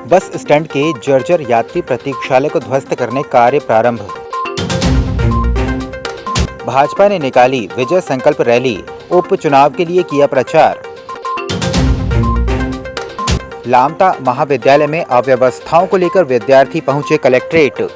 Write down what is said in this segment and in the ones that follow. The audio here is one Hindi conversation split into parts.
बस स्टैंड के जर्जर यात्री प्रतीक्षालय को ध्वस्त करने कार्य प्रारंभ। भाजपा ने निकाली विजय संकल्प रैली, उपचुनाव के लिए किया प्रचार। लामता महाविद्यालय में अव्यवस्थाओं को लेकर विद्यार्थी पहुंचे कलेक्ट्रेट।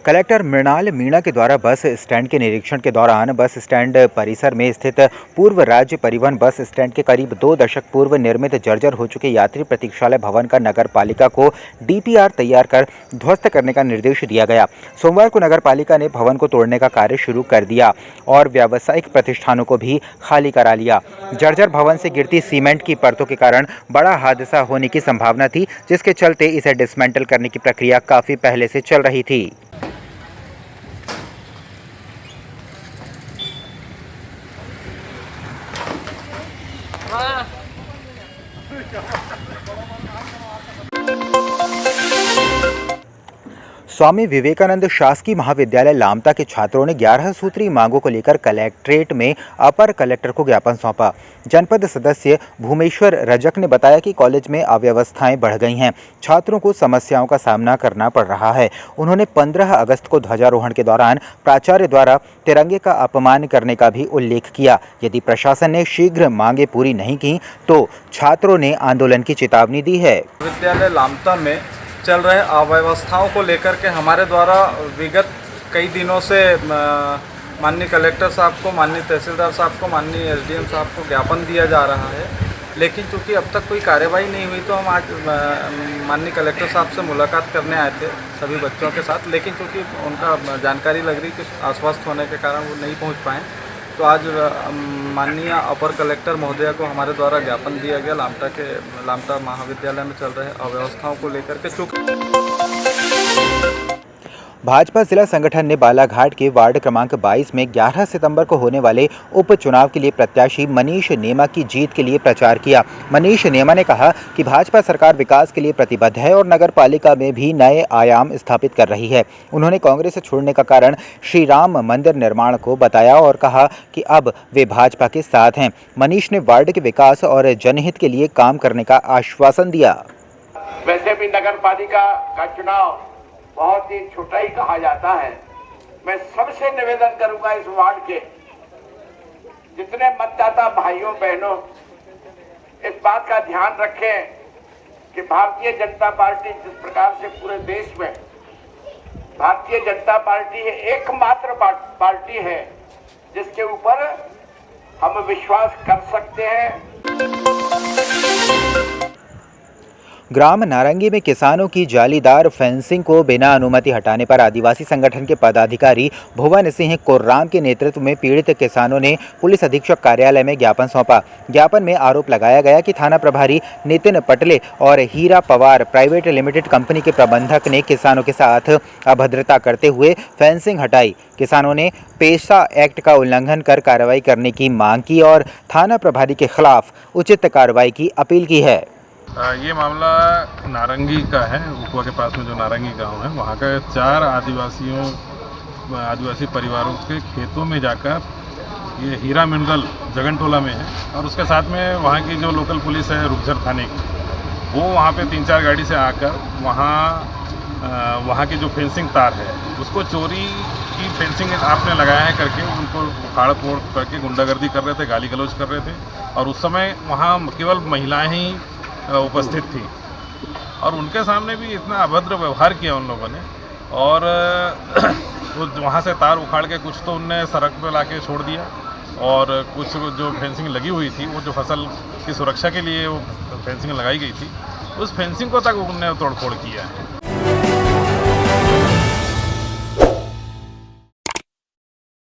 कलेक्टर मृणाल मीणा के द्वारा बस स्टैंड के निरीक्षण के दौरान बस स्टैंड परिसर में स्थित पूर्व राज्य परिवहन बस स्टैंड के करीब 2 दशक पूर्व निर्मित जर्जर हो चुके यात्री प्रतीक्षालय भवन का नगर पालिका को डीपीआर तैयार कर ध्वस्त करने का निर्देश दिया गया। सोमवार को नगर पालिका ने भवन को तोड़ने का कार्य शुरू कर दिया और व्यावसायिक प्रतिष्ठानों को भी खाली करा लिया। जर्जर भवन से गिरती सीमेंट की परतों के कारण बड़ा हादसा होने की संभावना थी, जिसके चलते इसे डिसमेंटल करने की प्रक्रिया काफी पहले से चल रही थी। स्वामी विवेकानंद शासकीय महाविद्यालय लामता के छात्रों ने 11 सूत्रीय मांगों को लेकर कलेक्ट्रेट में अपर कलेक्टर को ज्ञापन सौंपा। जनपद सदस्य भूमेश्वर रजक ने बताया कि कॉलेज में अव्यवस्थाएं बढ़ गई हैं, छात्रों को समस्याओं का सामना करना पड़ रहा है। उन्होंने 15 अगस्त को ध्वजारोहण के दौरान प्राचार्य द्वारा तिरंगे का अपमान करने का भी उल्लेख किया। यदि प्रशासन ने शीघ्र मांगे पूरी नहीं की तो छात्रों ने आंदोलन की चेतावनी दी है। विद्यालय लामता में चल रहे अव्यवस्थाओं को लेकर के हमारे द्वारा विगत कई दिनों से माननीय कलेक्टर साहब को, माननीय तहसीलदार साहब को, माननीय एसडीएम साहब को ज्ञापन दिया जा रहा है, लेकिन चूंकि अब तक कोई कार्यवाही नहीं हुई तो हम आज माननीय कलेक्टर साहब से मुलाकात करने आए थे सभी बच्चों के साथ, लेकिन चूंकि उनका जानकारी लग रही कि अस्वस्थ होने के कारण वो नहीं पहुँच पाएँ, तो आज माननीय अपर कलेक्टर महोदया को हमारे द्वारा ज्ञापन दिया गया लामता महाविद्यालय में चल रहे अव्यवस्थाओं को लेकर के। भाजपा जिला संगठन ने बालाघाट के वार्ड क्रमांक 22 में 11 सितंबर को होने वाले उपचुनाव के लिए प्रत्याशी मनीष नेमा की जीत के लिए प्रचार किया। मनीष नेमा ने कहा कि भाजपा सरकार विकास के लिए प्रतिबद्ध है और नगर पालिका में भी नए आयाम स्थापित कर रही है। उन्होंने कांग्रेस छोड़ने का कारण श्री राम मंदिर निर्माण को बताया और कहा कि अब वे भाजपा के साथ हैं। मनीष ने वार्ड के विकास और जनहित के लिए काम करने का आश्वासन दिया। वैसे भी नगर पालिका का चुनाव बहुत ही छोटा ही कहा जाता है। मैं सबसे निवेदन करूंगा इस वार्ड के जितने मतदाता भाइयों बहनों इस बात का ध्यान रखें कि भारतीय जनता पार्टी जिस प्रकार से पूरे देश में भारतीय जनता पार्टी एकमात्र पार्टी है जिसके ऊपर हम विश्वास कर सकते हैं। ग्राम नारंगी में किसानों की जालीदार फेंसिंग को बिना अनुमति हटाने पर आदिवासी संगठन के पदाधिकारी भुवन सिंह कोर्राम के नेतृत्व में पीड़ित किसानों ने पुलिस अधीक्षक कार्यालय में ज्ञापन सौंपा। ज्ञापन में आरोप लगाया गया कि थाना प्रभारी नितिन पटले और हीरा पवार प्राइवेट लिमिटेड कंपनी के प्रबंधक ने किसानों के साथ अभद्रता करते हुए फेंसिंग हटाई। किसानों ने पेशा एक्ट का उल्लंघन कर कार्रवाई करने की मांग की और थाना प्रभारी के खिलाफ उचित कार्रवाई की अपील की है। ये मामला नारंगी का है। उपवा के पास में जो नारंगी गांव है वहाँ का 4 आदिवासी परिवारों के खेतों में जाकर ये हीरा मिनरल जगनटोला में है और उसके साथ में वहाँ की जो लोकल पुलिस है रुपझर थाने की, वो वहाँ पे 3-4 गाड़ी से आकर वहाँ की जो फेंसिंग तार है उसको चोरी की फेंसिंग आपने लगाया है करके उनको उखाड़ फोड़ करके गुंडागर्दी कर रहे थे, गाली गलौज कर रहे थे और उस समय वहाँ केवल महिलाएँ ही उपस्थित थी और उनके सामने भी इतना अभद्र व्यवहार किया उन लोगों ने और वहाँ से तार उखाड़ के कुछ तो उनने सड़क पे लाके छोड़ दिया और कुछ जो फेंसिंग लगी हुई थी वो जो फसल की सुरक्षा के लिए वो फेंसिंग लगाई गई थी उस फेंसिंग को तक उनने तोड़फोड़ किया है।